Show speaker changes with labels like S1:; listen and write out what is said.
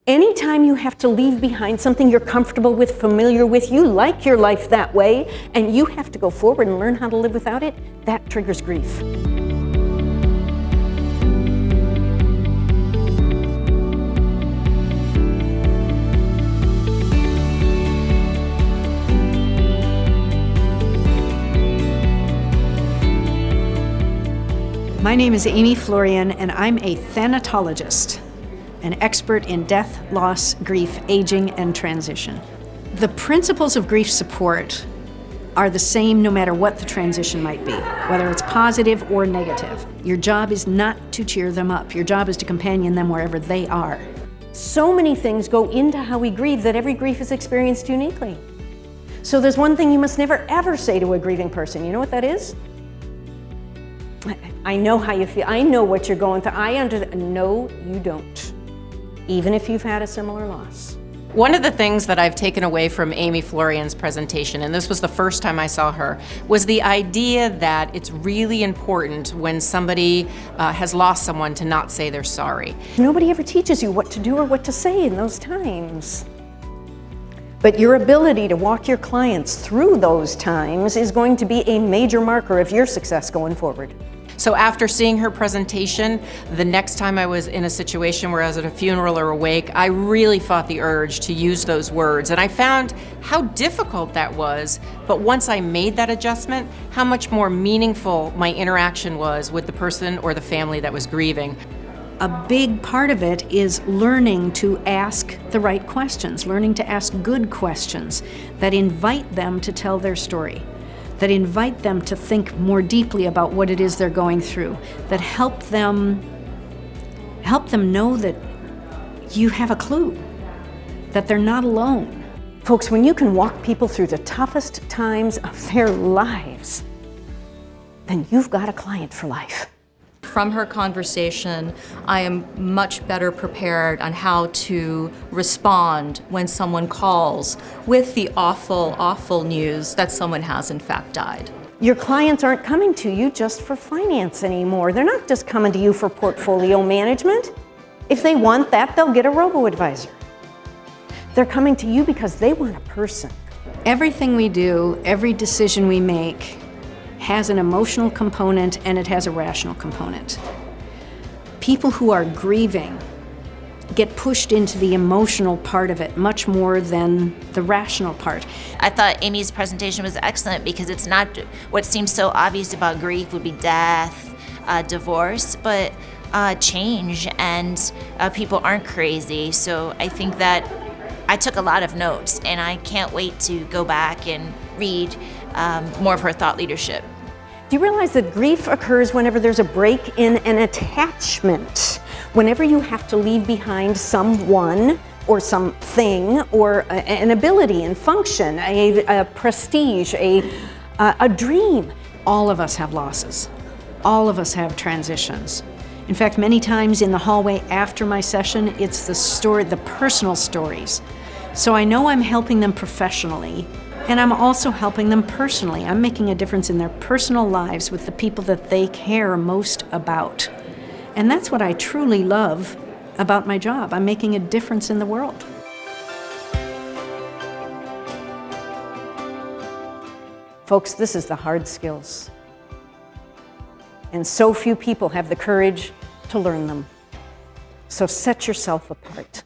S1: Anytime you have to leave behind something you're comfortable with, familiar with, you like your life that way, and you have to go forward and learn how to live without it, that triggers grief.
S2: My name is Amy Florian, and I'm a thanatologist, an expert in death, loss, grief, aging, and transition. The principles of grief support are the same no matter what the transition might be, whether it's positive or negative. Your job is not to cheer them up. Your job is to companion them wherever they are.
S1: So many things go into how we grieve that every grief is experienced uniquely. So there's one thing you must never ever say to a grieving person. You know what that is? I know how you feel. I know what you're going through. No, you don't. Even if you've had a similar loss.
S3: One of the things that I've taken away from Amy Florian's presentation, and this was the first time I saw her, was the idea that it's really important when somebody has lost someone to not say they're sorry.
S1: Nobody ever teaches you what to do or what to say in those times. But your ability to walk your clients through those times is going to be a major marker of your success going forward.
S3: So after seeing her presentation, the next time I was in a situation where I was at a funeral or a wake, I really fought the urge to use those words. And I found how difficult that was, but once I made that adjustment, how much more meaningful my interaction was with the person or the family that was grieving.
S2: A big part of it is learning to ask the right questions, learning to ask good questions that invite them to tell their story, that invite them to think more deeply about what it is they're going through, that help them know that you have a clue, that they're not alone.
S1: Folks, when you can walk people through the toughest times of their lives, then you've got a client for life.
S4: From her conversation, I am much better prepared on how to respond when someone calls with the awful, awful news that someone has in fact died.
S1: Your clients aren't coming to you just for finance anymore. They're not just coming to you for portfolio management. If they want that, they'll get a robo-advisor. They're coming to you because they want a person.
S2: Everything we do, every decision we make, has an emotional component and it has a rational component. People who are grieving get pushed into the emotional part of it much more than the rational part.
S5: I thought Amy's presentation was excellent because it's not what seems so obvious about grief would be death, divorce, but change, and people aren't crazy. So I think that I took a lot of notes, and I can't wait to go back and read more of her thought leadership.
S1: Do you realize that grief occurs whenever there's a break in an attachment? Whenever you have to leave behind someone or something or an ability and function, a prestige, a dream.
S2: All of us have losses. All of us have transitions. In fact, many times in the hallway after my session, it's the personal stories. So I know I'm helping them professionally, and I'm also helping them personally. I'm making a difference in their personal lives with the people that they care most about. And that's what I truly love about my job. I'm making a difference in the world.
S1: Folks, this is the hard skills. And so few people have the courage to learn them. So set yourself apart.